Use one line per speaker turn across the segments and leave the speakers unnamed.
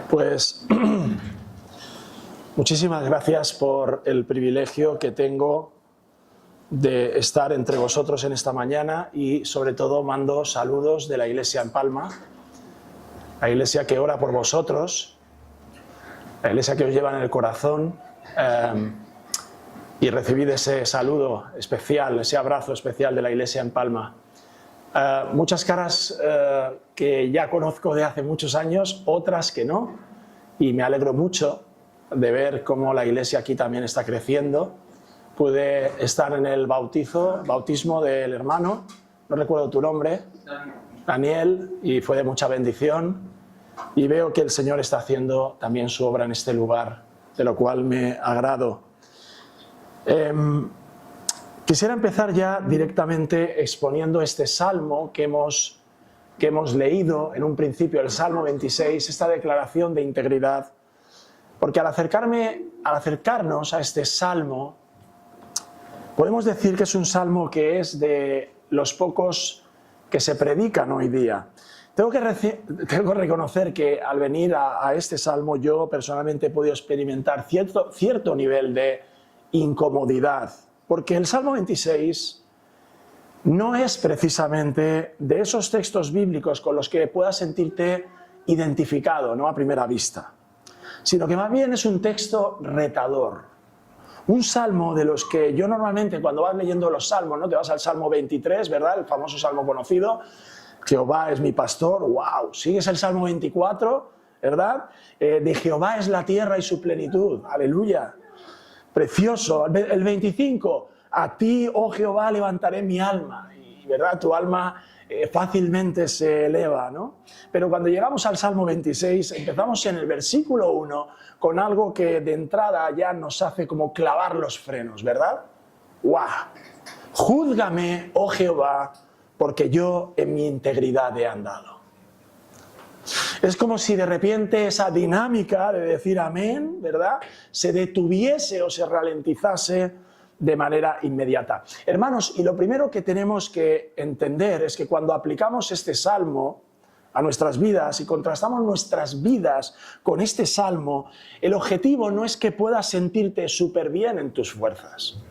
Pues muchísimas gracias por el privilegio que tengo de estar entre vosotros en esta mañana y sobre todo mando saludos de la Iglesia en Palma, la Iglesia que ora por vosotros, la Iglesia que os lleva en el corazón, y recibid ese saludo especial, ese abrazo especial de la Iglesia en Palma. Muchas caras que ya conozco de hace muchos años, otras que no, y me alegro mucho de ver cómo la Iglesia aquí también está creciendo. Pude estar en el bautismo del hermano, no recuerdo tu nombre, Daniel, y fue de mucha bendición, y veo que el Señor está haciendo también su obra en este lugar, de lo cual me agrado. Quisiera empezar ya directamente exponiendo este salmo que hemos leído en un principio, el Salmo 26, esta declaración de integridad, porque al acercarnos a este salmo, podemos decir que es un salmo que es de los pocos que se predican hoy día. Tengo que reconocer que al venir a este salmo yo personalmente he podido experimentar cierto nivel de incomodidad, porque el Salmo 26 no es precisamente de esos textos bíblicos con los que puedas sentirte identificado, ¿no?, a primera vista, sino que más bien es un texto retador. Un salmo de los que yo normalmente cuando vas leyendo los salmos, ¿no?, te vas al Salmo 23, ¿verdad?, el famoso salmo conocido, Jehová es mi pastor, wow, sigues el Salmo 24, ¿verdad?, de Jehová es la tierra y su plenitud, aleluya. Precioso. El 25, a ti, oh Jehová, levantaré mi alma. Y, ¿verdad?, tu alma fácilmente se eleva, ¿no? Pero cuando llegamos al Salmo 26, empezamos en el versículo 1 con algo que de entrada ya nos hace como clavar los frenos, ¿verdad? ¡Guau! Júzgame, oh Jehová, porque yo en mi integridad he andado. Es como si de repente esa dinámica de decir amén, ¿verdad?, se detuviese o se ralentizase de manera inmediata. Hermanos, y lo primero que tenemos que entender es que cuando aplicamos este salmo a nuestras vidas y contrastamos nuestras vidas con este salmo, el objetivo no es que puedas sentirte súper bien en tus fuerzas.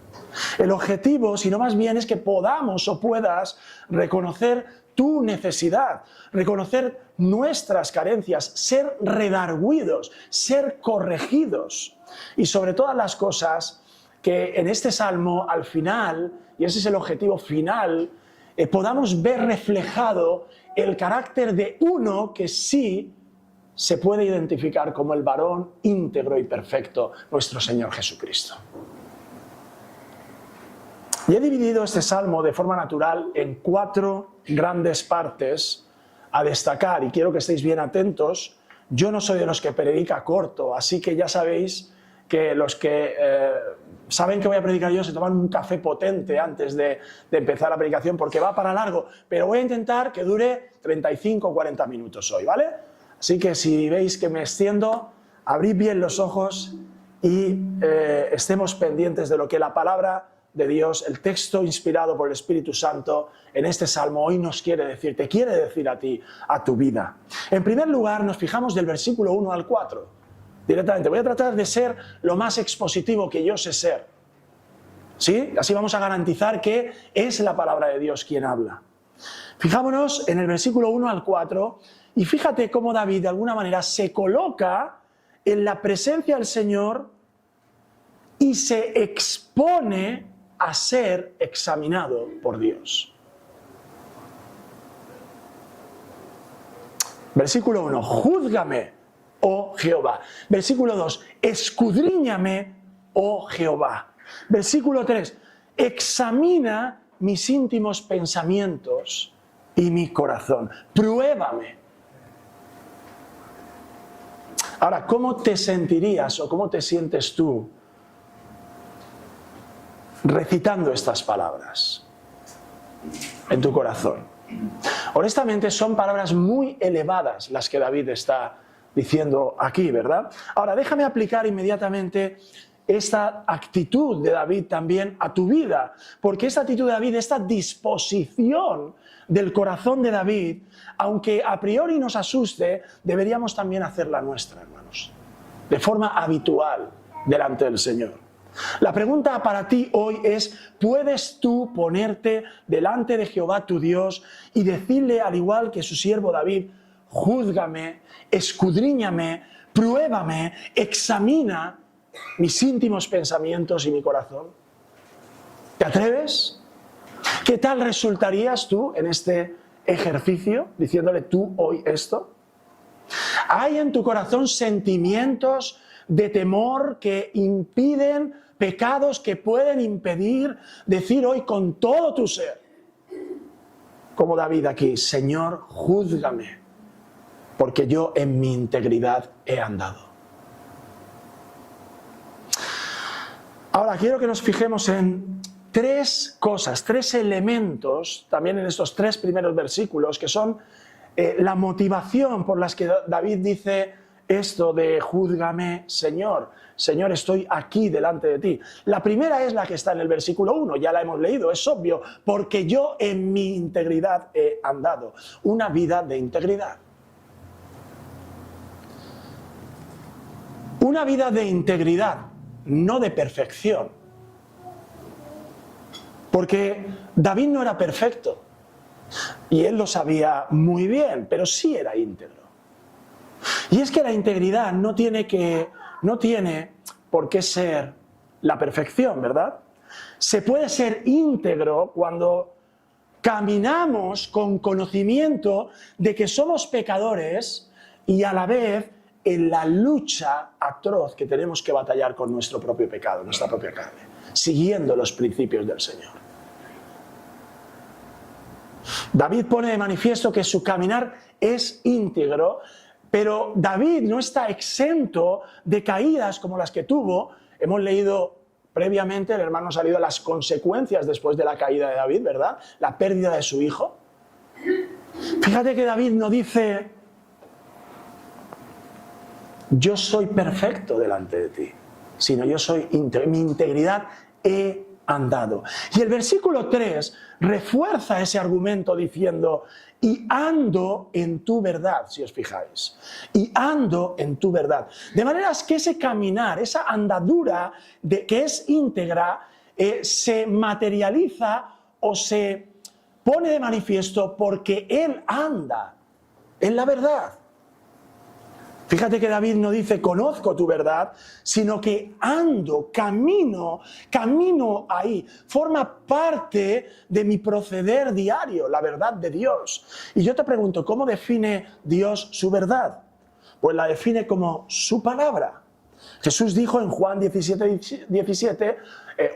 El objetivo, sino más bien, es que podamos o puedas reconocer tu necesidad, reconocer nuestras carencias, ser redarguidos, ser corregidos. Y sobre todas las cosas, que en este salmo, al final, y ese es el objetivo final, podamos ver reflejado el carácter de uno que sí se puede identificar como el varón íntegro y perfecto, nuestro Señor Jesucristo. Y he dividido este salmo de forma natural en 4 grandes partes a destacar, y quiero que estéis bien atentos. Yo no soy de los que predica corto, así que ya sabéis que los que saben que voy a predicar yo se toman un café potente antes de empezar la predicación, porque va para largo, pero voy a intentar que dure 35 o 40 minutos hoy, ¿vale? Así que si veis que me extiendo, abrid bien los ojos y estemos pendientes de lo que la palabra de Dios, el texto inspirado por el Espíritu Santo en este salmo hoy nos quiere decir, te quiere decir a ti, a tu vida. En primer lugar, nos fijamos del versículo 1 al 4. Directamente, voy a tratar de ser lo más expositivo que yo sé ser. ¿Sí? Así vamos a garantizar que es la palabra de Dios quien habla. Fijámonos en el versículo 1 al 4 y fíjate cómo David de alguna manera se coloca en la presencia del Señor y se expone a ser examinado por Dios. Versículo 1, júzgame, oh Jehová. Versículo 2, escudriñame, oh Jehová. Versículo 3, examina mis íntimos pensamientos y mi corazón. Pruébame. Ahora, ¿cómo te sentirías o cómo te sientes tú recitando estas palabras en tu corazón? Honestamente, son palabras muy elevadas las que David está diciendo aquí, ¿verdad? Ahora, déjame aplicar inmediatamente esta actitud de David también a tu vida, porque esta actitud de David, esta disposición del corazón de David, aunque a priori nos asuste, deberíamos también hacerla nuestra, hermanos, de forma habitual delante del Señor. La pregunta para ti hoy es, ¿puedes tú ponerte delante de Jehová tu Dios y decirle, al igual que su siervo David, júzgame, escudriñame, pruébame, examina mis íntimos pensamientos y mi corazón? ¿Te atreves? ¿Qué tal resultarías tú en este ejercicio diciéndole tú hoy esto? ¿Hay en tu corazón sentimientos de temor que impiden, pecados que pueden impedir decir hoy con todo tu ser, como David aquí, Señor, júzgame, porque yo en mi integridad he andado? Ahora quiero que nos fijemos en tres cosas, tres elementos, también en estos tres primeros versículos, que son la motivación por las que David dice esto de júzgame, Señor. Señor, estoy aquí delante de ti. La primera es la que está en el versículo 1, ya la hemos leído, es obvio, porque yo en mi integridad he andado. Una vida de integridad. Una vida de integridad, no de perfección. Porque David no era perfecto. Y él lo sabía muy bien, pero sí era íntegro. Y es que la integridad no tiene por qué ser la perfección, ¿verdad? Se puede ser íntegro cuando caminamos con conocimiento de que somos pecadores y a la vez en la lucha atroz que tenemos que batallar con nuestro propio pecado, nuestra propia carne, siguiendo los principios del Señor. David pone de manifiesto que su caminar es íntegro, pero David no está exento de caídas como las que tuvo. Hemos leído previamente, el hermano ha salido las consecuencias después de la caída de David, ¿verdad? La pérdida de su hijo. Fíjate que David no dice, yo soy perfecto delante de ti, sino yo soy íntegro, mi integridad he andado. Y el versículo 3 refuerza ese argumento diciendo, y ando en tu verdad, si os fijáis, y ando en tu verdad. De manera que ese caminar, esa andadura que es íntegra, se materializa o se pone de manifiesto porque él anda en la verdad. Fíjate que David no dice conozco tu verdad, sino que ando, camino ahí. Forma parte de mi proceder diario, la verdad de Dios. Y yo te pregunto, ¿cómo define Dios su verdad? Pues la define como su palabra. Jesús dijo en Juan 17,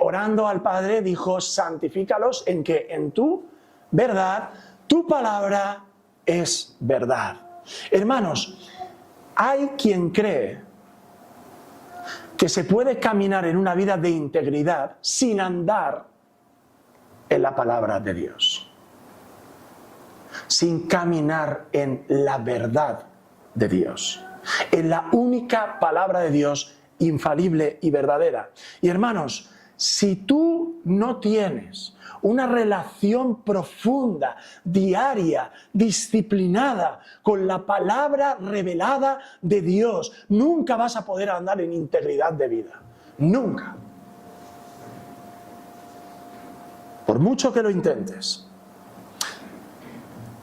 orando al Padre, dijo, santifícalos en que en tu verdad, tu palabra es verdad. Hermanos, hay quien cree que se puede caminar en una vida de integridad sin andar en la palabra de Dios, sin caminar en la verdad de Dios, en la única palabra de Dios infalible y verdadera. Y hermanos, si tú no tienes una relación profunda, diaria, disciplinada con la palabra revelada de Dios, nunca vas a poder andar en integridad de vida. Nunca. Por mucho que lo intentes.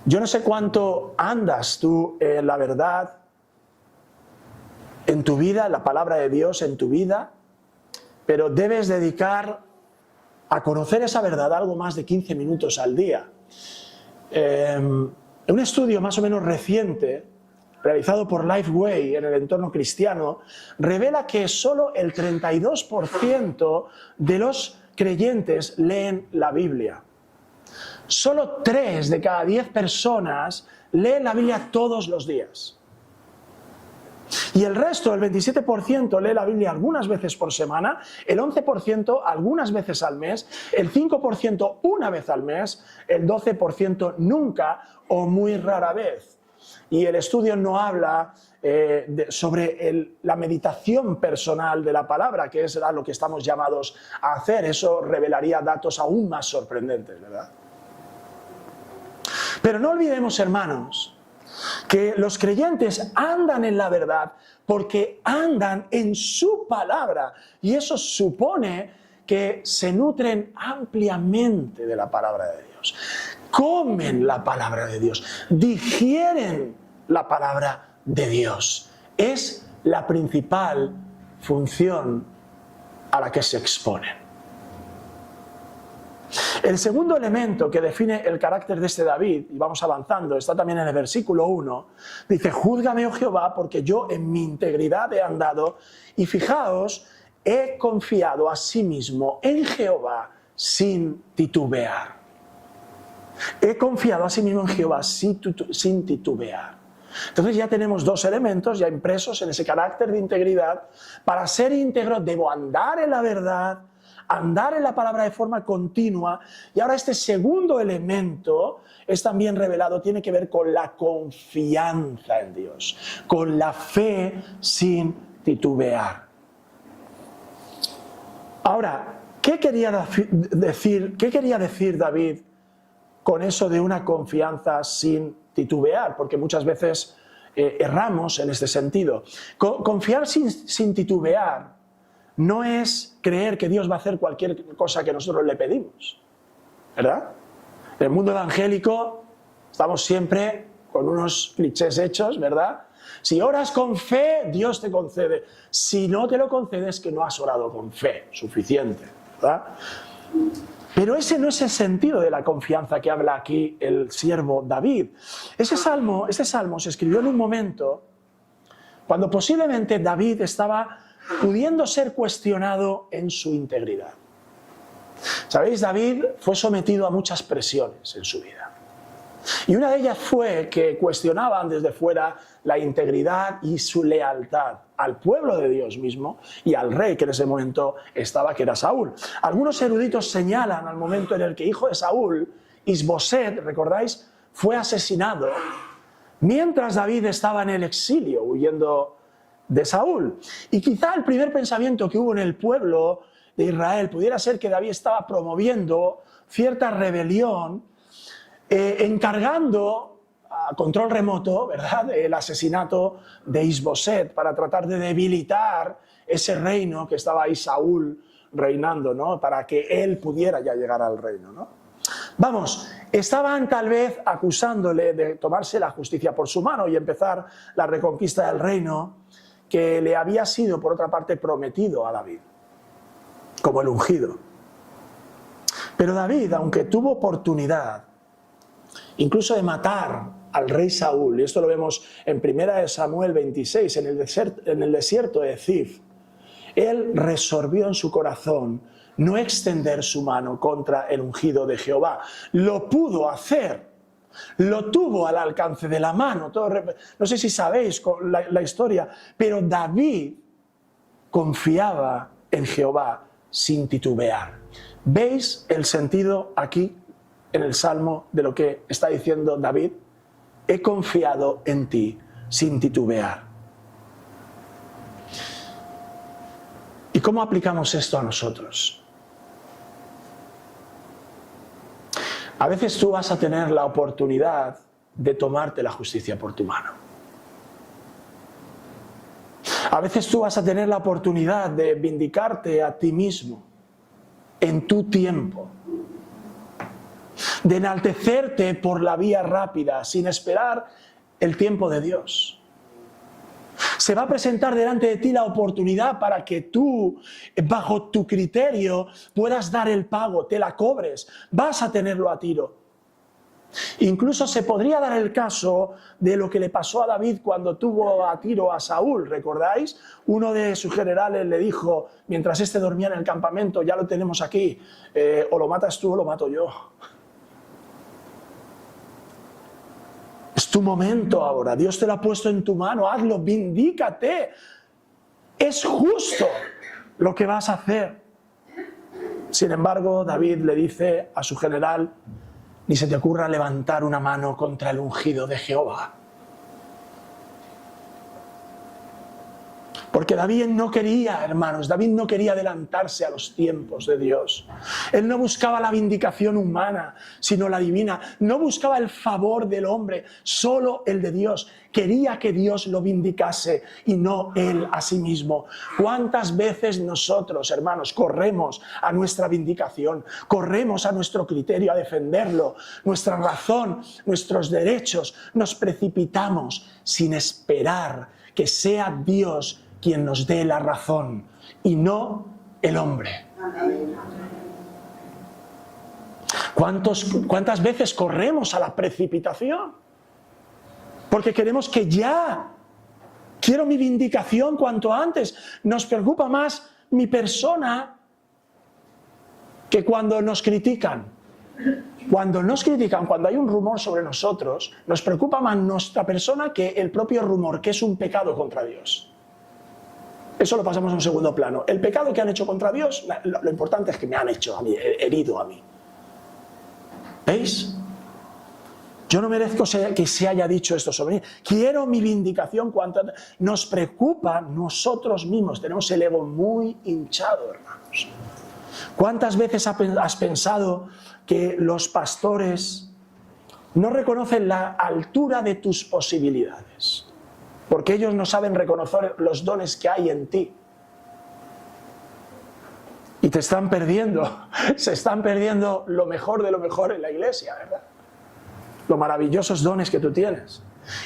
Yo no sé cuánto andas tú en la verdad, en tu vida, en la palabra de Dios en tu vida, pero debes dedicar a conocer esa verdad algo más de 15 minutos al día. Un estudio más o menos reciente, realizado por Lifeway en el entorno cristiano, revela que solo el 32% de los creyentes leen la Biblia. Solo 3 de cada 10 personas leen la Biblia todos los días. Y el resto, el 27%, lee la Biblia algunas veces por semana, el 11% algunas veces al mes, el 5% una vez al mes, el 12% nunca o muy rara vez. y el estudio no habla sobre la meditación personal de la palabra, que es lo que estamos llamados a hacer. Eso revelaría datos aún más sorprendentes, ¿verdad? Pero no olvidemos, hermanos, que los creyentes andan en la verdad porque andan en su palabra, y eso supone que se nutren ampliamente de la palabra de Dios, comen la palabra de Dios, digieren la palabra de Dios. Es la principal función a la que se exponen. El segundo elemento que define el carácter de este David, y vamos avanzando, está también en el versículo 1, dice: júzgame, oh Jehová, porque yo en mi integridad he andado, y fijaos, he confiado a sí mismo en Jehová sin titubear. He confiado a sí mismo en Jehová sin titubear. Entonces ya tenemos dos elementos ya impresos en ese carácter de integridad. Para ser íntegro debo andar en la verdad, andar en la palabra de forma continua. Y ahora este segundo elemento es también revelado, tiene que ver con la confianza en Dios, con la fe sin titubear. Ahora, ¿qué quería decir David con eso de una confianza sin titubear? Porque muchas veces erramos en este sentido. Confiar sin titubear no es creer que Dios va a hacer cualquier cosa que nosotros le pedimos, ¿verdad? En el mundo evangélico estamos siempre con unos clichés hechos, ¿verdad? Si oras con fe, Dios te concede. Si no te lo concede, es que no has orado con fe suficiente, ¿verdad? Pero ese no es el sentido de la confianza que habla aquí el siervo David. Este salmo se escribió en un momento cuando posiblemente David estaba pudiendo ser cuestionado en su integridad. ¿Sabéis? David fue sometido a muchas presiones en su vida. Y una de ellas fue que cuestionaban desde fuera la integridad y su lealtad al pueblo de Dios mismo y al rey que en ese momento estaba, que era Saúl. Algunos eruditos señalan al momento en el que hijo de Saúl, Isboset, ¿recordáis?, fue asesinado mientras David estaba en el exilio huyendo de Saúl. Y quizá el primer pensamiento que hubo en el pueblo de Israel pudiera ser que David estaba promoviendo cierta rebelión, encargando a control remoto, ¿verdad?, el asesinato de Isboset para tratar de debilitar ese reino que estaba ahí Saúl reinando, ¿no?, para que él pudiera ya llegar al reino, ¿no? Vamos, estaban tal vez acusándole de tomarse la justicia por su mano y empezar la reconquista del reino que le había sido, por otra parte, prometido a David, como el ungido. Pero David, aunque tuvo oportunidad incluso de matar al rey Saúl, y esto lo vemos en 1 Samuel 26, en el desierto de Zif, él resolvió en su corazón no extender su mano contra el ungido de Jehová. Lo pudo hacer, lo tuvo al alcance de la mano. No sé si sabéis la historia, pero David confiaba en Jehová sin titubear. ¿Veis el sentido aquí en el Salmo de lo que está diciendo David? He confiado en ti sin titubear. ¿Y cómo aplicamos esto a nosotros? A veces tú vas a tener la oportunidad de tomarte la justicia por tu mano. A veces tú vas a tener la oportunidad de vindicarte a ti mismo en tu tiempo, de enaltecerte por la vía rápida, sin esperar el tiempo de Dios. Se va a presentar delante de ti la oportunidad para que tú, bajo tu criterio, puedas dar el pago, te la cobres, vas a tenerlo a tiro. Incluso se podría dar el caso de lo que le pasó a David cuando tuvo a tiro a Saúl, ¿recordáis? Uno de sus generales le dijo, mientras este dormía en el campamento, ya lo tenemos aquí, o lo matas tú o lo mato yo. Es tu momento ahora, Dios te lo ha puesto en tu mano, hazlo, vindícate. Es justo lo que vas a hacer. Sin embargo, David le dice a su general, ni se te ocurra levantar una mano contra el ungido de Jehová. Porque David no quería, hermanos, David no quería adelantarse a los tiempos de Dios. Él no buscaba la vindicación humana, sino la divina. No buscaba el favor del hombre, solo el de Dios. Quería que Dios lo vindicase y no él a sí mismo. ¿Cuántas veces nosotros, hermanos, corremos a nuestra vindicación, corremos a nuestro criterio a defenderlo, nuestra razón, nuestros derechos, nos precipitamos sin esperar que sea Dios quien nos dé la razón y no el hombre? ¿Cuántas veces corremos a la precipitación? Porque queremos que ya, quiero mi vindicación cuanto antes. Nos preocupa más mi persona que cuando nos critican. Cuando nos critican, cuando hay un rumor sobre nosotros, nos preocupa más nuestra persona que el propio rumor, que es un pecado contra Dios. Eso lo pasamos a un segundo plano. El pecado que han hecho contra Dios, lo importante es que me han hecho a mí, herido a mí. ¿Veis? Yo no merezco que se haya dicho esto sobre mí. Quiero mi vindicación cuanto antes. Nos preocupa nosotros mismos. Tenemos el ego muy hinchado, hermanos. ¿Cuántas veces has pensado que los pastores no reconocen la altura de tus posibilidades? Porque ellos no saben reconocer los dones que hay en ti. Y te están perdiendo, se están perdiendo lo mejor de lo mejor en la iglesia, ¿verdad? Los maravillosos dones que tú tienes.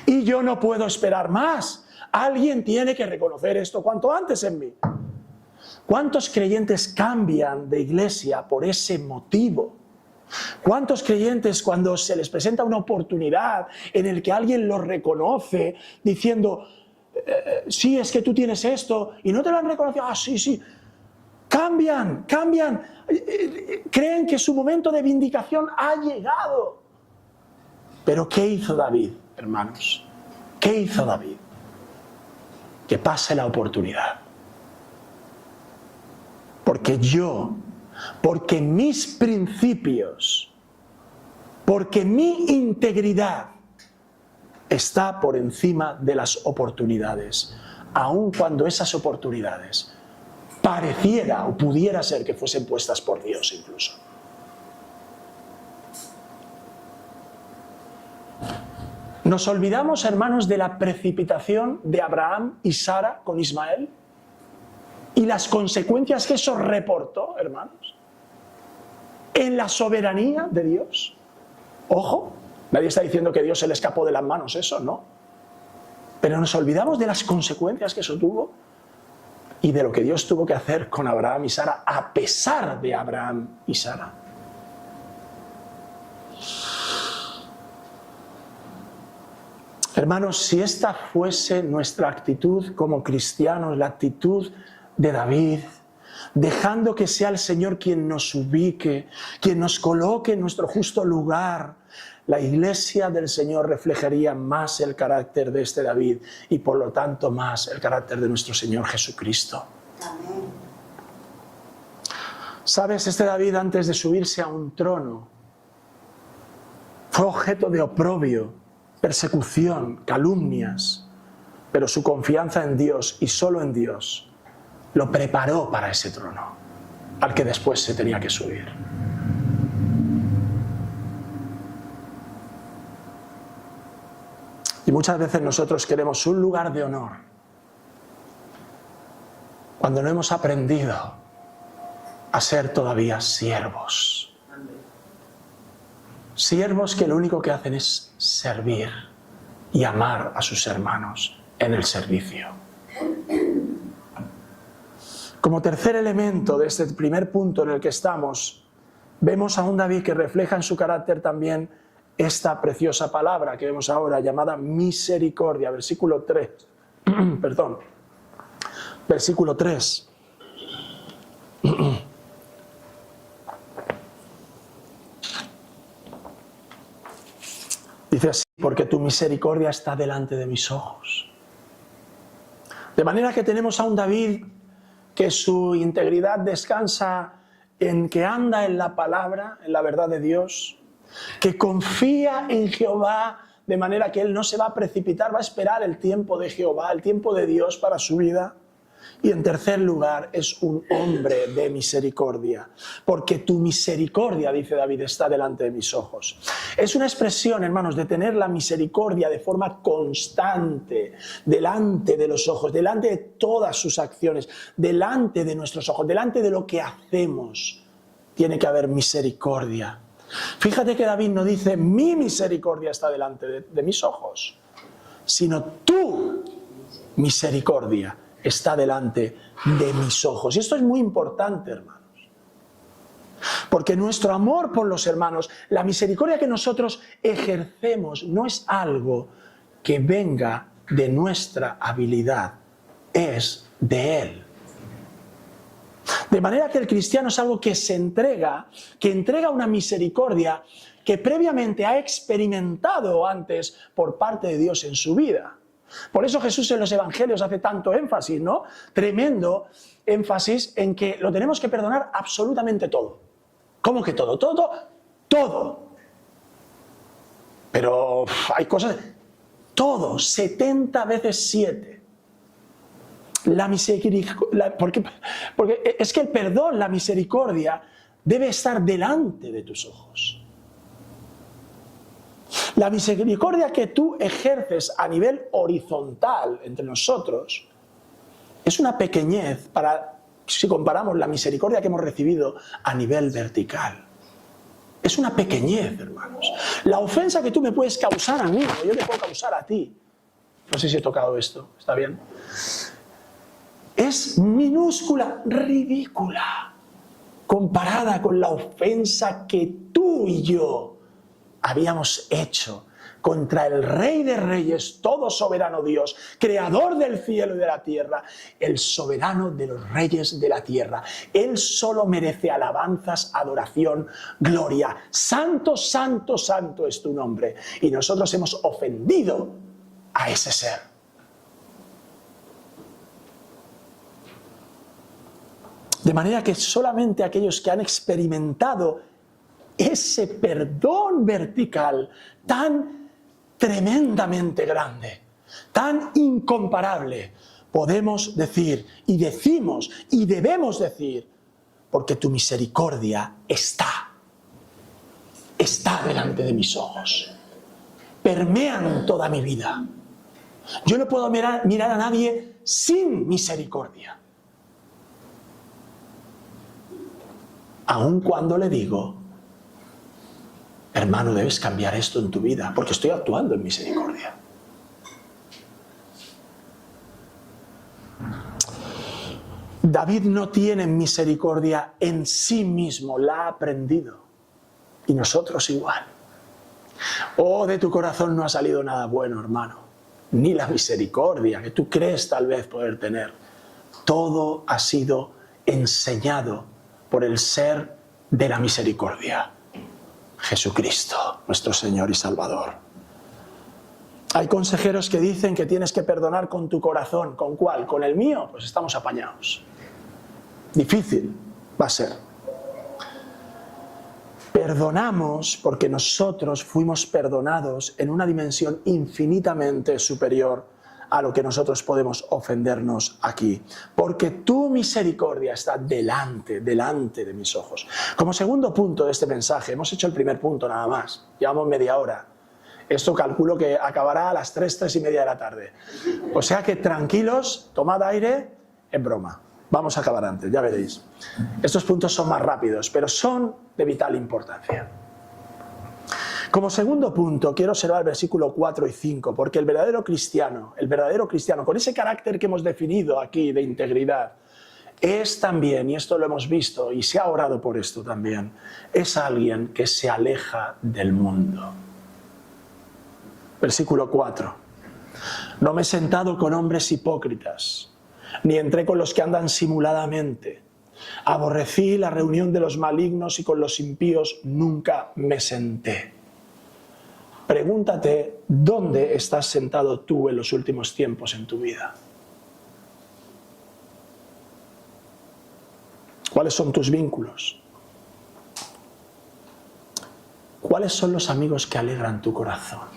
Y yo no puedo esperar más. Alguien tiene que reconocer esto cuanto antes en mí. ¿Cuántos creyentes cambian de iglesia por ese motivo? ¿Cuántos creyentes, cuando se les presenta una oportunidad en el que alguien los reconoce diciendo, sí, es que tú tienes esto, y no te lo han reconocido, sí, cambian, creen que su momento de vindicación ha llegado? Pero ¿qué hizo David, hermanos? ¿Qué hizo David? Que pase la oportunidad. Porque mis principios, porque mi integridad está por encima de las oportunidades, aun cuando esas oportunidades pareciera o pudiera ser que fuesen puestas por Dios incluso. ¿Nos olvidamos, hermanos, de la precipitación de Abraham y Sara con Ismael? Y las consecuencias que eso reportó, hermanos, en la soberanía de Dios. Ojo, nadie está diciendo que Dios se le escapó de las manos eso, no. Pero nos olvidamos de las consecuencias que eso tuvo y de lo que Dios tuvo que hacer con Abraham y Sara, a pesar de Abraham y Sara. Hermanos, si esta fuese nuestra actitud como cristianos, la actitud de David, dejando que sea el Señor quien nos ubique, quien nos coloque en nuestro justo lugar, la iglesia del Señor reflejaría más el carácter de este David y por lo tanto más el carácter de nuestro Señor Jesucristo. Amén. ¿Sabes? Este David, antes de subirse a un trono, fue objeto de oprobio, persecución, calumnias, pero su confianza en Dios y solo en Dios lo preparó para ese trono, al que después se tenía que subir. Y muchas veces nosotros queremos un lugar de honor, cuando no hemos aprendido a ser todavía siervos. Siervos que lo único que hacen es servir y amar a sus hermanos en el servicio. Como tercer elemento de este primer punto en el que estamos, vemos a un David que refleja en su carácter también esta preciosa palabra que vemos ahora, llamada misericordia. Versículo 3. Perdón. Versículo 3. Dice así: porque tu misericordia está delante de mis ojos. De manera que tenemos a un David que su integridad descansa en que anda en la palabra, en la verdad de Dios, que confía en Jehová, de manera que él no se va a precipitar, va a esperar el tiempo de Jehová, el tiempo de Dios para su vida. Y en tercer lugar, es un hombre de misericordia, porque tu misericordia, dice David, está delante de mis ojos. Es una expresión, hermanos, de tener la misericordia de forma constante, delante de los ojos, delante de todas sus acciones, delante de nuestros ojos, delante de lo que hacemos. Tiene que haber misericordia. Fíjate que David no dice, mi misericordia está delante de mis ojos, sino tu misericordia está delante de mis ojos. Y esto es muy importante, hermanos. Porque nuestro amor por los hermanos, la misericordia que nosotros ejercemos, no es algo que venga de nuestra habilidad, es de Él. De manera que el cristiano es algo que se entrega, que entrega una misericordia que previamente ha experimentado antes por parte de Dios en su vida. Por eso Jesús en los evangelios hace tanto énfasis, ¿no? Tremendo énfasis en que lo tenemos que perdonar absolutamente todo. ¿Cómo que todo? Todo. Pero hay cosas... Todo, 70 veces 7. La misericordia... Porque es que el perdón, la misericordia, debe estar delante de tus ojos. La misericordia que tú ejerces a nivel horizontal entre nosotros es una pequeñez para, si comparamos la misericordia que hemos recibido a nivel vertical. Es una pequeñez, hermanos. La ofensa que tú me puedes causar a mí, o yo te puedo causar a ti. No sé si he tocado esto, ¿está bien? Es minúscula, ridícula, comparada con la ofensa que tú y yo habíamos hecho contra el Rey de Reyes, todo soberano Dios, creador del cielo y de la tierra, el soberano de los reyes de la tierra. Él solo merece alabanzas, adoración, gloria. Santo, santo, santo es tu nombre. Y nosotros hemos ofendido a ese ser. De manera que solamente aquellos que han experimentado ese perdón vertical tan tremendamente grande, tan incomparable, podemos decir y decimos y debemos decir, porque tu misericordia está delante de mis ojos, permean toda mi vida. Yo no puedo mirar a nadie sin misericordia, aun cuando le digo, hermano, debes cambiar esto en tu vida, porque estoy actuando en misericordia. David no tiene misericordia en sí mismo, la ha aprendido. Y nosotros igual. Oh, de tu corazón no ha salido nada bueno, hermano. Ni la misericordia que tú crees tal vez poder tener. Todo ha sido enseñado por el ser de la misericordia. Jesucristo, nuestro Señor y Salvador. Hay consejeros que dicen que tienes que perdonar con tu corazón. ¿Con cuál? ¿Con el mío? Pues estamos apañados. Difícil va a ser. Perdonamos porque nosotros fuimos perdonados en una dimensión infinitamente superior a lo que nosotros podemos ofendernos aquí. Porque tu misericordia está delante de mis ojos. Como segundo punto de este mensaje, hemos hecho el primer punto nada más. Llevamos media hora. Esto calculo que acabará a las 3:30 de la tarde. O sea que tranquilos, tomad aire, es broma. Vamos a acabar antes, ya veréis. Estos puntos son más rápidos, pero son de vital importancia. Como segundo punto, quiero observar el versículo 4 y 5, porque el verdadero cristiano, con ese carácter que hemos definido aquí de integridad, es también, y esto lo hemos visto, y se ha orado por esto también, es alguien que se aleja del mundo. Versículo 4. No me he sentado con hombres hipócritas, ni entré con los que andan simuladamente. Aborrecí la reunión de los malignos y con los impíos nunca me senté. Pregúntate, ¿dónde estás sentado tú en los últimos tiempos en tu vida? ¿Cuáles son tus vínculos? ¿Cuáles son los amigos que alegran tu corazón?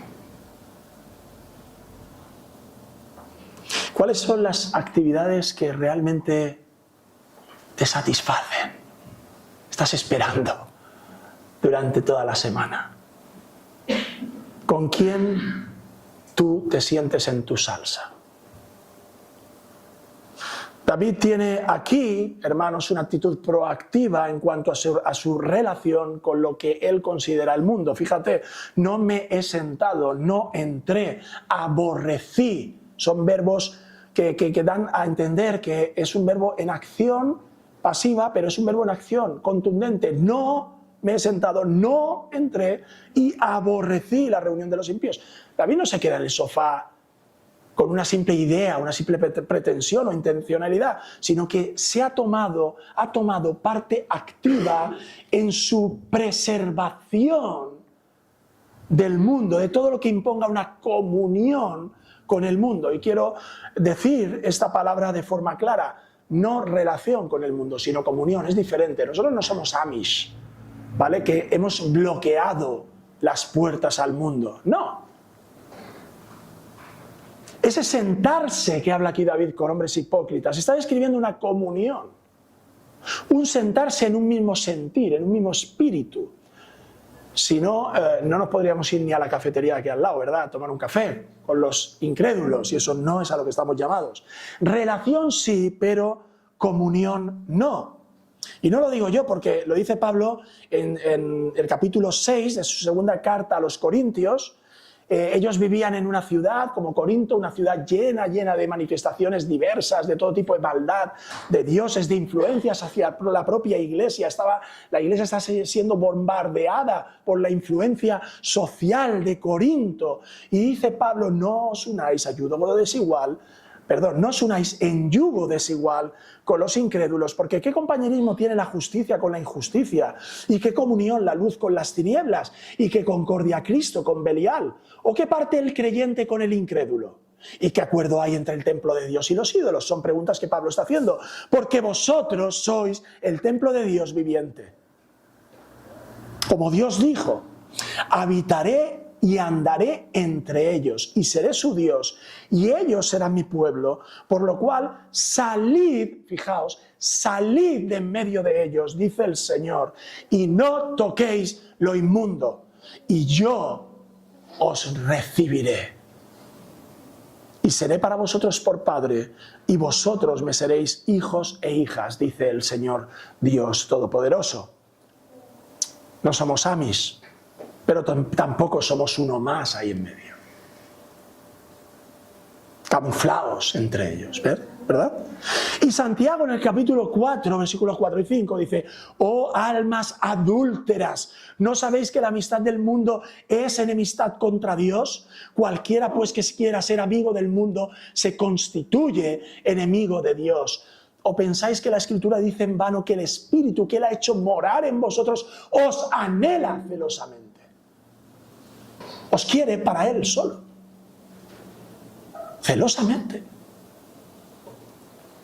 ¿Cuáles son las actividades que realmente te satisfacen? Estás esperando durante toda la semana. ¿Con quién tú te sientes en tu salsa? David tiene aquí, hermanos, una actitud proactiva en cuanto a su relación con lo que él considera el mundo. Fíjate, no me he sentado, no entré, aborrecí. Son verbos que dan a entender que es un verbo en acción pasiva, pero es un verbo en acción contundente. No me he sentado, no entré y aborrecí la reunión de los impíos. David no se queda en el sofá con una simple idea, una simple pretensión o intencionalidad, sino que ha tomado parte activa en su preservación del mundo, de todo lo que imponga una comunión con el mundo. Y quiero decir esta palabra de forma clara, no relación con el mundo, sino comunión, es diferente. Nosotros no somos Amish, ¿vale? Que hemos bloqueado las puertas al mundo, no. Ese sentarse que habla aquí David con hombres hipócritas, está describiendo una comunión, un sentarse en un mismo sentir, en un mismo espíritu. Si no, no nos podríamos ir ni a la cafetería de aquí al lado, ¿verdad? A tomar un café con los incrédulos, y eso no es a lo que estamos llamados. Relación sí, pero comunión no. Y no lo digo yo porque lo dice Pablo en el capítulo 6 de su segunda carta a los Corintios. Ellos vivían en una ciudad como Corinto, una ciudad llena de manifestaciones diversas, de todo tipo de maldad, de dioses, de influencias hacia la propia iglesia. La iglesia está siendo bombardeada por la influencia social de Corinto. Y dice Pablo, no os unáis a yugo desigual, no os unáis en yugo desigual con los incrédulos, porque ¿qué compañerismo tiene la justicia con la injusticia? ¿Y qué comunión la luz con las tinieblas? ¿Y qué concordia Cristo con Belial? ¿O qué parte el creyente con el incrédulo? ¿Y qué acuerdo hay entre el templo de Dios y los ídolos? Son preguntas que Pablo está haciendo, porque vosotros sois el templo de Dios viviente. Como Dios dijo, habitaré y andaré entre ellos, y seré su Dios, y ellos serán mi pueblo, por lo cual salid, fijaos, salid de en medio de ellos, dice el Señor, y no toquéis lo inmundo, y yo os recibiré. Y seré para vosotros por Padre, y vosotros me seréis hijos e hijas, dice el Señor Dios Todopoderoso. No somos Amish, pero tampoco somos uno más ahí en medio. Camuflados entre ellos, ¿verdad? Y Santiago en el capítulo 4, versículos 4 y 5 dice, oh almas adúlteras, ¿no sabéis que la amistad del mundo es enemistad contra Dios? Cualquiera pues que quiera ser amigo del mundo se constituye enemigo de Dios. ¿O pensáis que la Escritura dice en vano que el Espíritu que Él ha hecho morar en vosotros os anhela celosamente? Os quiere para Él solo. Celosamente.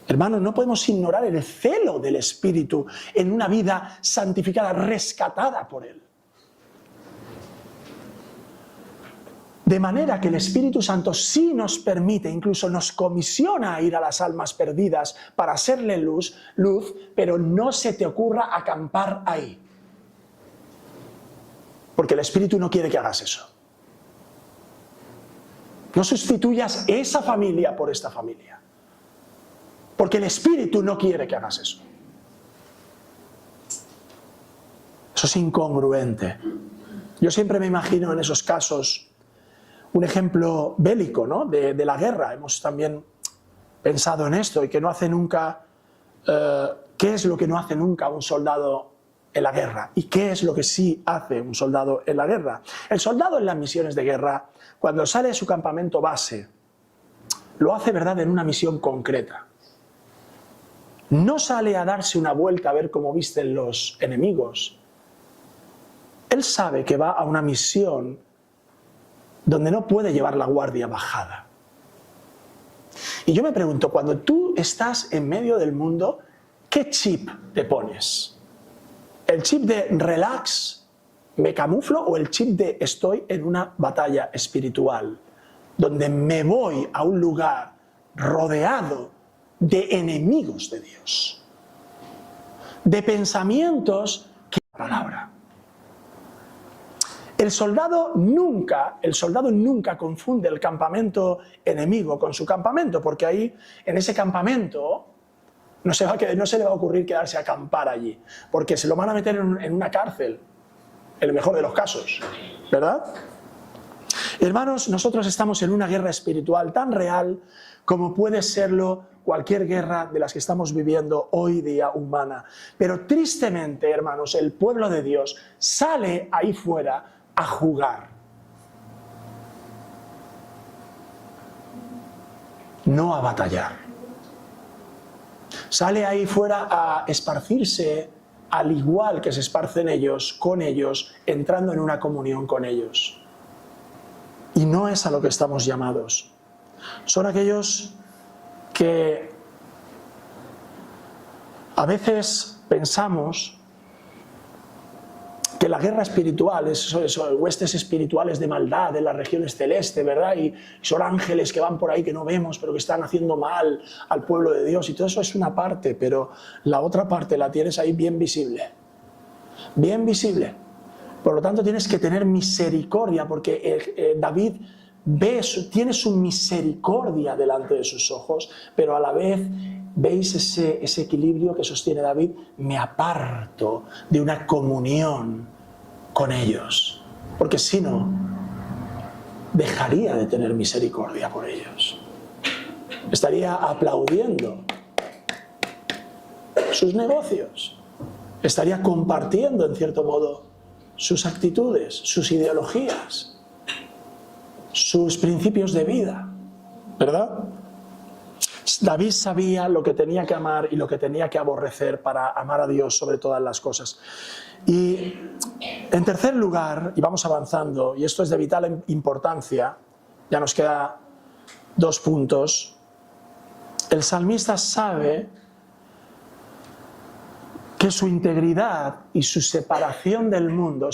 Hermanos, no podemos ignorar el celo del Espíritu en una vida santificada, rescatada por Él. De manera que el Espíritu Santo sí nos permite, incluso nos comisiona a ir a las almas perdidas para hacerle luz, pero no se te ocurra acampar ahí. Porque el Espíritu no quiere que hagas eso. No sustituyas esa familia por esta familia. Porque el Espíritu no quiere que hagas eso. Eso es incongruente. Yo siempre me imagino en esos casos un ejemplo bélico, ¿no? de la guerra. Hemos también pensado en esto y que no hace nunca... ¿Qué es lo que no hace nunca un soldado en la guerra? ¿Y qué es lo que sí hace un soldado en la guerra? El soldado en las misiones de guerra, cuando sale de su campamento base, lo hace, ¿verdad?, en una misión concreta. No sale a darse una vuelta a ver cómo visten los enemigos. Él sabe que va a una misión donde no puede llevar la guardia bajada. Y yo me pregunto, cuando tú estás en medio del mundo, ¿qué chip te pones? ¿El chip de relax, me camuflo, o el chip de estoy en una batalla espiritual, donde me voy a un lugar rodeado de enemigos de Dios, de pensamientos que la palabra. El soldado nunca confunde el campamento enemigo con su campamento, porque ahí, en ese campamento, no se le va a ocurrir quedarse a acampar allí, porque se lo van a meter en una cárcel, en el mejor de los casos, ¿verdad? Hermanos, nosotros estamos en una guerra espiritual tan real como puede serlo cualquier guerra de las que estamos viviendo hoy día humana. Pero tristemente, hermanos, el pueblo de Dios sale ahí fuera a jugar, no a batallar. Sale ahí fuera a esparcirse al igual que se esparcen ellos, con ellos, entrando en una comunión con ellos. Y no es a lo que estamos llamados. Son aquellos que a veces pensamos que la guerra espiritual, huestes espirituales de maldad en las regiones celestes, ¿verdad? Y son ángeles que van por ahí que no vemos, pero que están haciendo mal al pueblo de Dios. Y todo eso es una parte, pero la otra parte la tienes ahí bien visible. Bien visible. Por lo tanto, tienes que tener misericordia, porque David tiene su misericordia delante de sus ojos, pero a la vez veis ese equilibrio que sostiene David. Me aparto de una comunión con ellos, porque si no, dejaría de tener misericordia por ellos. Estaría aplaudiendo sus negocios, estaría compartiendo en cierto modo sus actitudes, sus ideologías, sus principios de vida, ¿verdad? David sabía lo que tenía que amar y lo que tenía que aborrecer para amar a Dios sobre todas las cosas. Y en tercer lugar, y vamos avanzando, y esto es de vital importancia, ya nos queda 2 puntos, el salmista sabe que su integridad y su separación del mundo,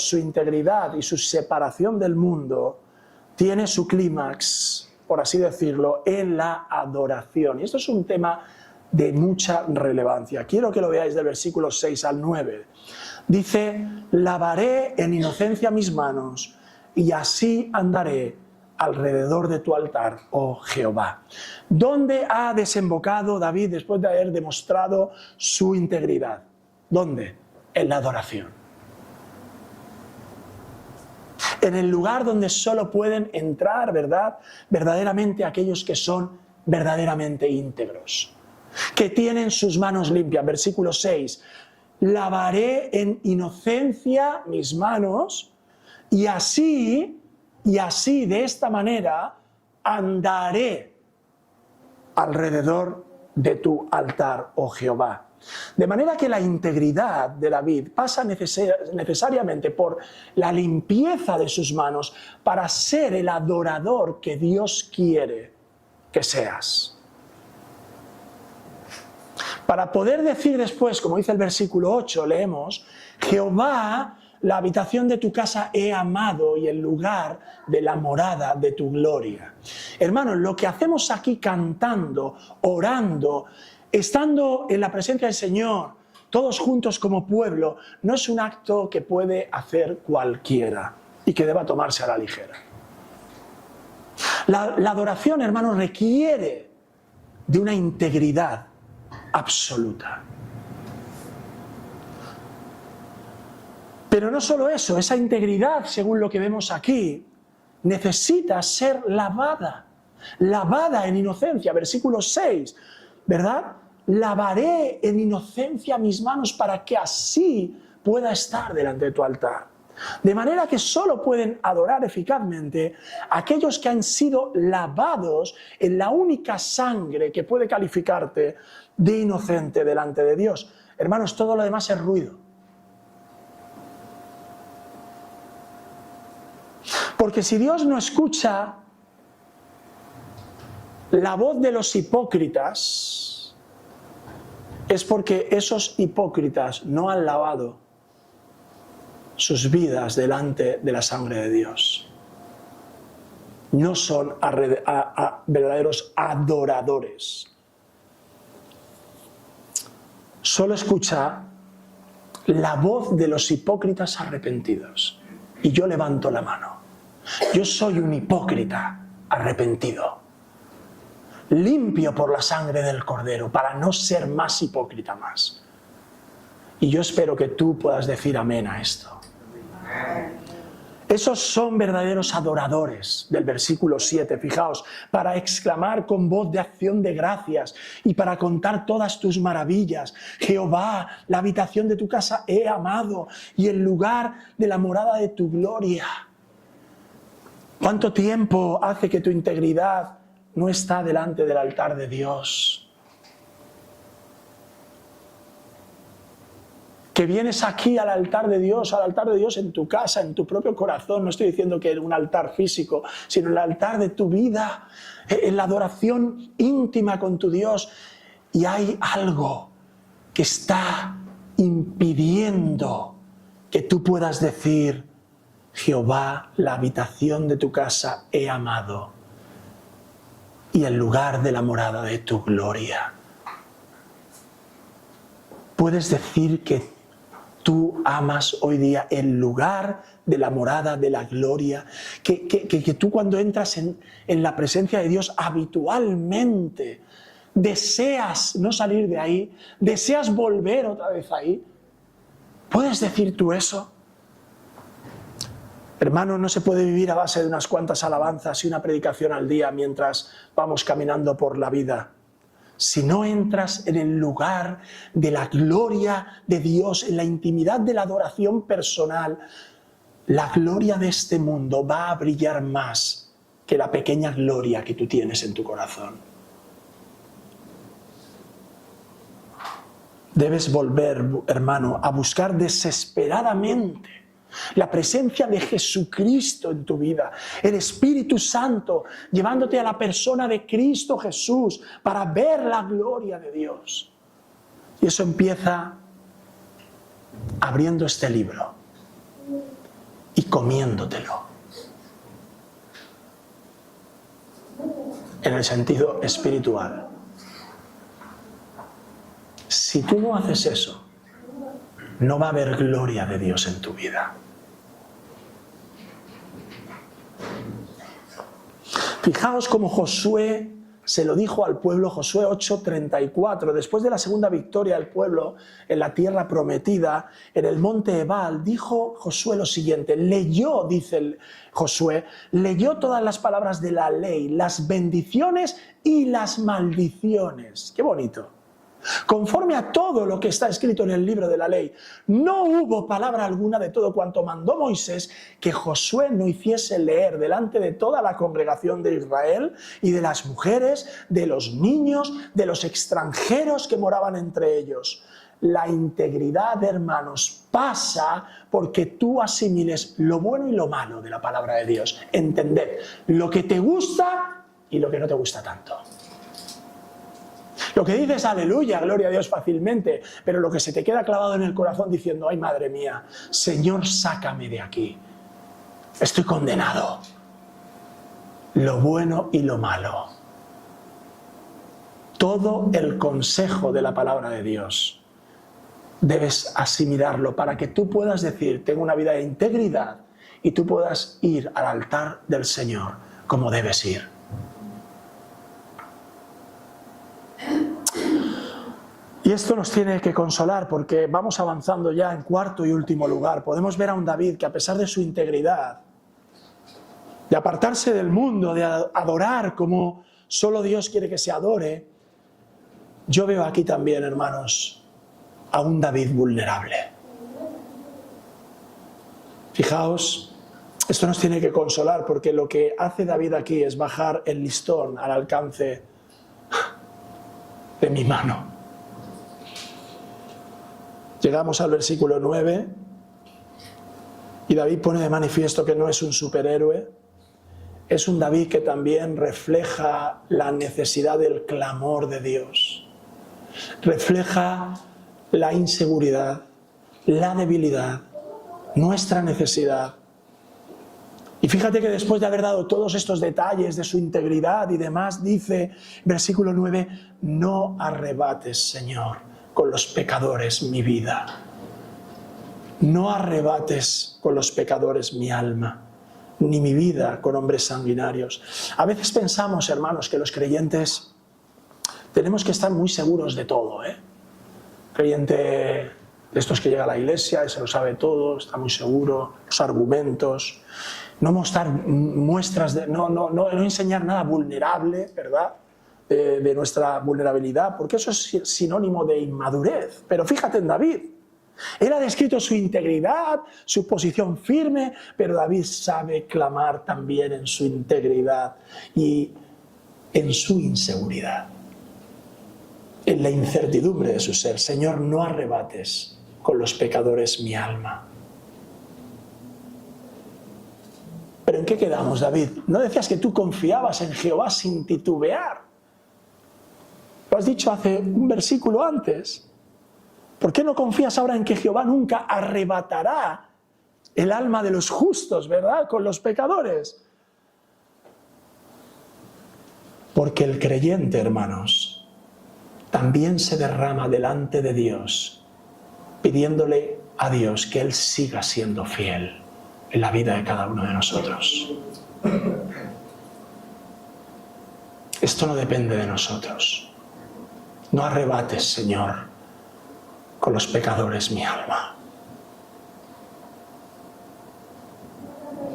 tiene su clímax, por así decirlo, en la adoración. Y esto es un tema de mucha relevancia. Quiero que lo veáis del versículo 6 al 9. Dice: lavaré en inocencia mis manos y así andaré alrededor de tu altar, oh Jehová. ¿Dónde ha desembocado David después de haber demostrado su integridad? ¿Dónde? En la adoración. En el lugar donde solo pueden entrar, ¿verdad?, verdaderamente aquellos que son verdaderamente íntegros, que tienen sus manos limpias. Versículo 6. Lavaré en inocencia mis manos y así, de esta manera, andaré alrededor de tu altar, oh Jehová. De manera que la integridad de David pasa necesariamente por la limpieza de sus manos para ser el adorador que Dios quiere que seas. Para poder decir después, como dice el versículo 8, leemos: Jehová, la habitación de tu casa he amado y el lugar de la morada de tu gloria. Hermanos, lo que hacemos aquí cantando, orando, estando en la presencia del Señor, todos juntos como pueblo, no es un acto que puede hacer cualquiera y que deba tomarse a la ligera. La adoración, hermanos, requiere de una integridad absoluta. Pero no solo eso, esa integridad, según lo que vemos aquí, necesita ser lavada en inocencia. Versículo 6, ¿verdad? Lavaré en inocencia mis manos para que así pueda estar delante de tu altar. De manera que solo pueden adorar eficazmente aquellos que han sido lavados en la única sangre que puede calificarte de inocente delante de Dios. Hermanos, todo lo demás es ruido. Porque si Dios no escucha la voz de los hipócritas, es porque esos hipócritas no han lavado sus vidas delante de la sangre de Dios. no son verdaderos adoradores. Solo escucha la voz de los hipócritas arrepentidos. Y yo levanto la mano. Yo soy un hipócrita arrepentido, limpio por la sangre del Cordero, para no ser más hipócrita más. Y yo espero que tú puedas decir amén a esto. Esos son verdaderos adoradores del versículo 7, fijaos, para exclamar con voz de acción de gracias y para contar todas tus maravillas. Jehová, la habitación de tu casa he amado y el lugar de la morada de tu gloria. ¿Cuánto tiempo hace que tu integridad no está delante del altar de Dios? Que vienes aquí al altar de Dios en tu casa, en tu propio corazón. No estoy diciendo que un altar físico, sino el altar de tu vida, en la adoración íntima con tu Dios. Y hay algo que está impidiendo que tú puedas decir: Jehová, la habitación de tu casa he amado y el lugar de la morada de tu gloria. Puedes decir que tú amas hoy día el lugar de la morada de la gloria, que tú cuando entras en la presencia de Dios habitualmente deseas no salir de ahí, deseas volver otra vez ahí. ¿Puedes decir tú eso? Hermano, no se puede vivir a base de unas cuantas alabanzas y una predicación al día mientras vamos caminando por la vida. Si no entras en el lugar de la gloria de Dios, en la intimidad de la adoración personal, la gloria de este mundo va a brillar más que la pequeña gloria que tú tienes en tu corazón. Debes volver, hermano, a buscar desesperadamente la presencia de Jesucristo en tu vida, el Espíritu Santo llevándote a la persona de Cristo Jesús para ver la gloria de Dios. Y eso empieza abriendo este libro y comiéndotelo, en el sentido espiritual. Si tú no haces eso, no va a haber gloria de Dios en tu vida. Fijaos cómo Josué se lo dijo al pueblo, Josué 8:34, después de la segunda victoria del pueblo en la tierra prometida, en el monte Ebal, dijo Josué lo siguiente, leyó, dice Josué, leyó todas las palabras de la ley, las bendiciones y las maldiciones. ¡Qué bonito! Conforme a todo lo que está escrito en el libro de la ley, no hubo palabra alguna de todo cuanto mandó Moisés que Josué no hiciese leer delante de toda la congregación de Israel y de las mujeres, de los niños, de los extranjeros que moraban entre ellos. La integridad, hermanos, pasa porque tú asimiles lo bueno y lo malo de la palabra de Dios. Entender lo que te gusta y lo que no te gusta tanto. Lo que dices, aleluya, gloria a Dios fácilmente, pero lo que se te queda clavado en el corazón diciendo, ay madre mía, Señor, sácame de aquí, estoy condenado. Lo bueno y lo malo. Todo el consejo de la palabra de Dios debes asimilarlo para que tú puedas decir, tengo una vida de integridad y tú puedas ir al altar del Señor como debes ir. Y esto nos tiene que consolar porque vamos avanzando ya en cuarto y último lugar. Podemos ver a un David que a pesar de su integridad, de apartarse del mundo, de adorar como solo Dios quiere que se adore, yo veo aquí también, hermanos, a un David vulnerable. Fijaos, esto nos tiene que consolar porque lo que hace David aquí es bajar el listón al alcance de mi mano. Llegamos al versículo 9 y David pone de manifiesto que no es un superhéroe, es un David que también refleja la necesidad del clamor de Dios, refleja la inseguridad, la debilidad, nuestra necesidad. Y fíjate que después de haber dado todos estos detalles de su integridad y demás, dice, versículo 9, no arrebates, Señor, con los pecadores mi vida. No arrebates con los pecadores mi alma, ni mi vida con hombres sanguinarios. A veces pensamos, hermanos, que los creyentes tenemos que estar muy seguros de todo, ¿eh? Creyente de estos que llega a la iglesia y se lo sabe todo, está muy seguro, los argumentos, no mostrar muestras, no enseñar nada vulnerable, ¿verdad? De nuestra vulnerabilidad, porque eso es sinónimo de inmadurez. Pero fíjate en David. Él ha descrito su integridad, su posición firme, pero David sabe clamar también en su integridad y en su inseguridad, en la incertidumbre de su ser. Señor, no arrebates con los pecadores mi alma. ¿Pero en qué quedamos, David? ¿No decías que tú confiabas en Jehová sin titubear? Lo has dicho hace un versículo antes. ¿Por qué no confías ahora en que Jehová nunca arrebatará el alma de los justos, ¿verdad?, con los pecadores? Porque el creyente, hermanos, también se derrama delante de Dios, pidiéndole a Dios que Él siga siendo fiel en la vida de cada uno de nosotros. Esto no depende de nosotros. No arrebates, Señor, con los pecadores mi alma.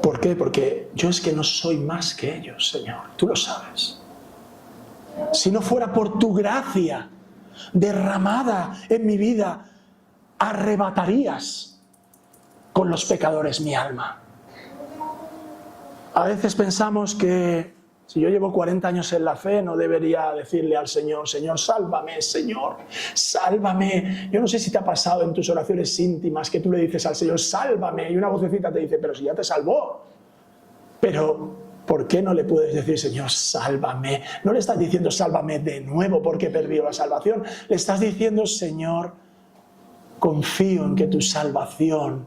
¿Por qué? Porque yo es que no soy más que ellos, Señor. Tú lo sabes. Si no fuera por tu gracia derramada en mi vida, arrebatarías con los pecadores mi alma. A veces pensamos que si yo llevo 40 años en la fe, no debería decirle al Señor, Señor, sálvame, Señor, sálvame. Yo no sé si te ha pasado en tus oraciones íntimas que tú le dices al Señor, sálvame, y una vocecita te dice, pero si ya te salvó. Pero, ¿por qué no le puedes decir, Señor, sálvame? No le estás diciendo, sálvame de nuevo porque he perdido la salvación. Le estás diciendo, Señor, confío en que tu salvación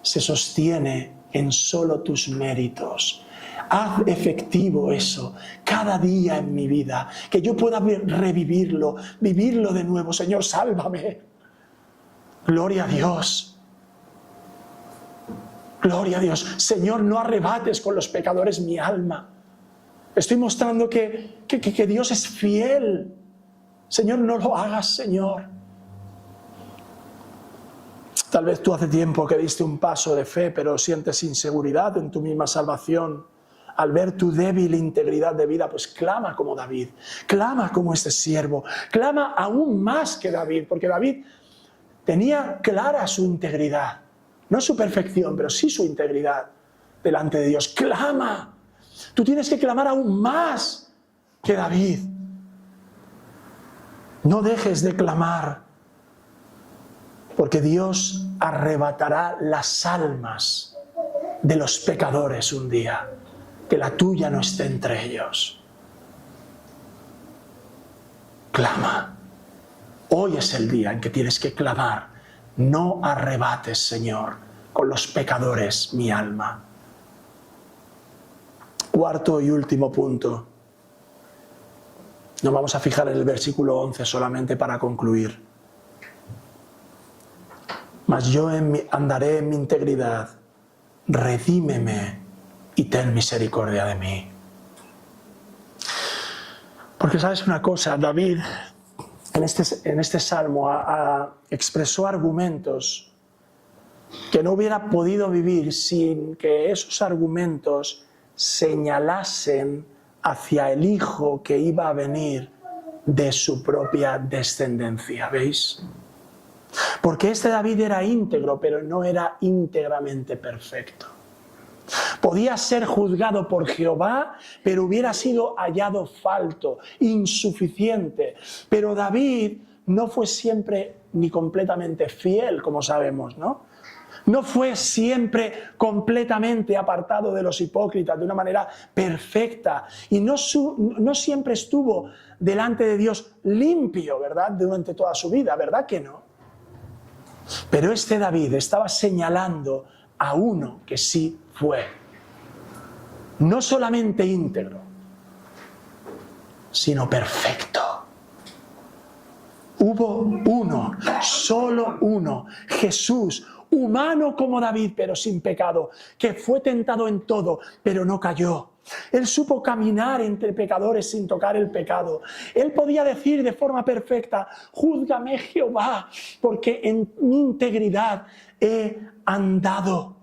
se sostiene en solo tus méritos. Haz efectivo eso cada día en mi vida, que yo pueda revivirlo, vivirlo de nuevo. Señor, sálvame. Gloria a Dios. Gloria a Dios. Señor, no arrebates con los pecadores mi alma. Estoy mostrando que Dios es fiel. Señor, no lo hagas, Señor. Tal vez tú hace tiempo que diste un paso de fe, pero sientes inseguridad en tu misma salvación. Al ver tu débil integridad de vida, pues clama como David, clama como este siervo, clama aún más que David, porque David tenía clara su integridad, no su perfección, pero sí su integridad delante de Dios. Clama, tú tienes que clamar aún más que David. No dejes de clamar, porque Dios arrebatará las almas de los pecadores un día. Que la tuya no esté entre ellos. Clama. Hoy es el día en que tienes que clamar. No arrebates, Señor, con los pecadores mi alma. Cuarto y último punto. Nos vamos a fijar en el versículo 11 solamente para concluir. Mas yo andaré en mi integridad. Redímeme y ten misericordia de mí. Porque sabes una cosa, David en este salmo expresó argumentos que no hubiera podido vivir sin que esos argumentos señalasen hacia el Hijo que iba a venir de su propia descendencia, ¿veis? Porque este David era íntegro, pero no era íntegramente perfecto. Podía ser juzgado por Jehová, pero hubiera sido hallado falto, insuficiente. Pero David no fue siempre ni completamente fiel, como sabemos, ¿no? No fue siempre completamente apartado de los hipócritas de una manera perfecta. Y no siempre estuvo delante de Dios limpio, ¿verdad? Durante toda su vida, ¿verdad que no? Pero este David estaba señalando a uno que sí fue no solamente íntegro, sino perfecto. Hubo uno, solo uno, Jesús, humano como David, pero sin pecado, que fue tentado en todo, pero no cayó. Él supo caminar entre pecadores sin tocar el pecado. Él podía decir de forma perfecta: júzgame, Jehová, porque en mi integridad he andado.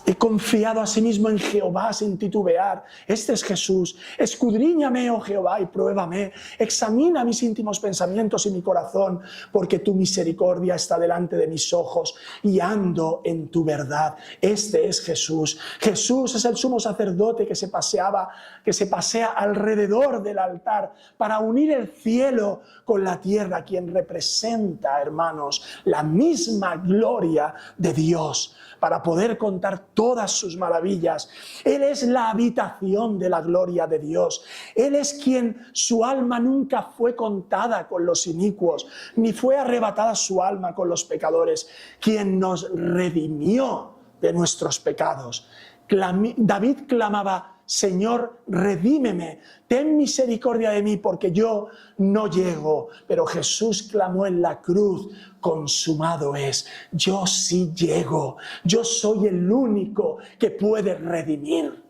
He confiado a sí mismo en Jehová sin titubear. Este es Jesús. Escudriñame, oh Jehová, y pruébame. Examina mis íntimos pensamientos y mi corazón, porque tu misericordia está delante de mis ojos y ando en tu verdad. Este es Jesús. Jesús es el sumo sacerdote que se pasea alrededor del altar para unir el cielo con la tierra, quien representa, hermanos, la misma gloria de Dios, para poder contar todas sus maravillas. Él es la habitación de la gloria de Dios. Él es quien su alma nunca fue contada con los inicuos, ni fue arrebatada su alma con los pecadores, quien nos redimió de nuestros pecados. David clamaba: Señor, redímeme, ten misericordia de mí, porque yo no llego. Pero Jesús clamó en la cruz: consumado es. Yo sí llego. Yo soy el único que puede redimir.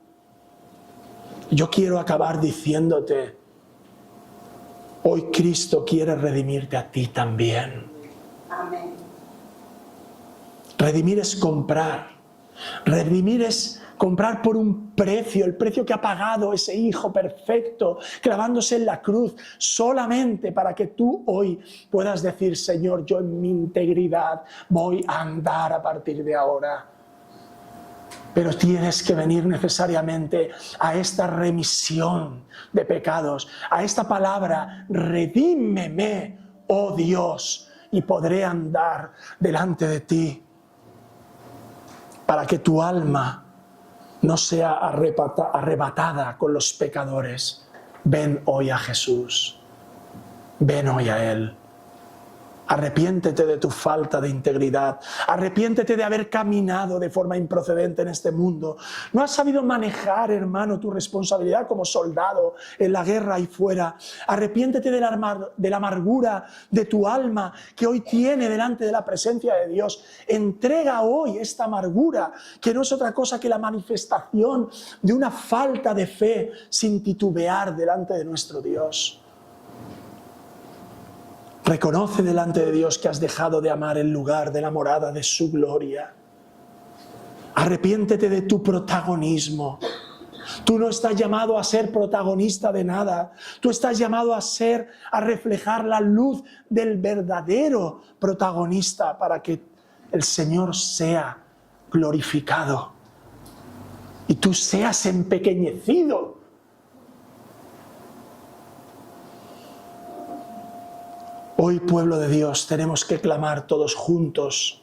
Yo quiero acabar diciéndote: hoy Cristo quiere redimirte a ti también.
Amén.
Redimir es comprar. Redimir es comprar por un precio, el precio que ha pagado ese Hijo perfecto, clavándose en la cruz, solamente para que tú hoy puedas decir: Señor, yo en mi integridad voy a andar a partir de ahora. Pero tienes que venir necesariamente a esta remisión de pecados, a esta palabra: redímeme, oh Dios, y podré andar delante de ti, para que tu alma no sea arrebatada con los pecadores. Ven hoy a Jesús. Ven hoy a Él. Arrepiéntete de tu falta de integridad. Arrepiéntete de haber caminado de forma improcedente en este mundo. No has sabido manejar, hermano, tu responsabilidad como soldado en la guerra y fuera. Arrepiéntete de la amargura de tu alma que hoy tiene delante de la presencia de Dios. Entrega hoy esta amargura, que no es otra cosa que la manifestación de una falta de fe, sin titubear delante de nuestro Dios. Reconoce delante de Dios que has dejado de amar el lugar de la morada de su gloria. Arrepiéntete de tu protagonismo. Tú no estás llamado a ser protagonista de nada. Tú estás llamado a reflejar la luz del verdadero protagonista, para que el Señor sea glorificado y tú seas empequeñecido. Hoy, pueblo de Dios, tenemos que clamar todos juntos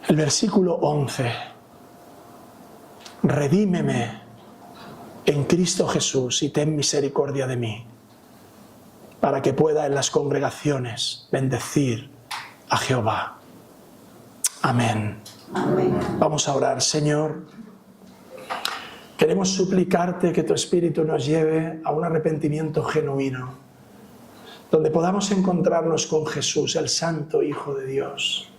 el versículo 11. Redímeme en Cristo Jesús y ten misericordia de mí, para que pueda en las congregaciones bendecir a Jehová. Amén.
Amén.
Vamos a orar. Señor, queremos suplicarte que tu Espíritu nos lleve a un arrepentimiento genuino, donde podamos encontrarnos con Jesús, el Santo Hijo de Dios,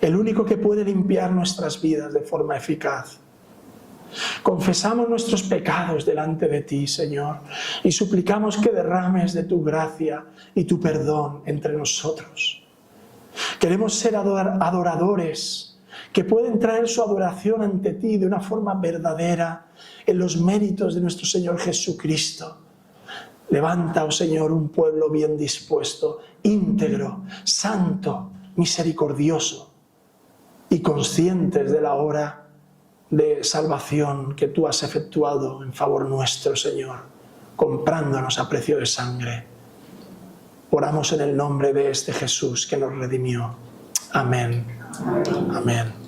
el único que puede limpiar nuestras vidas de forma eficaz. Confesamos nuestros pecados delante de ti, Señor, y suplicamos que derrames de tu gracia y tu perdón entre nosotros. Queremos ser adoradores que pueden traer su adoración ante ti de una forma verdadera en los méritos de nuestro Señor Jesucristo. Levanta, oh Señor, un pueblo bien dispuesto, íntegro, santo, misericordioso y conscientes de la obra de salvación que tú has efectuado en favor nuestro, Señor, comprándonos a precio de sangre. Oramos en el nombre de este Jesús que nos redimió. Amén. Amén.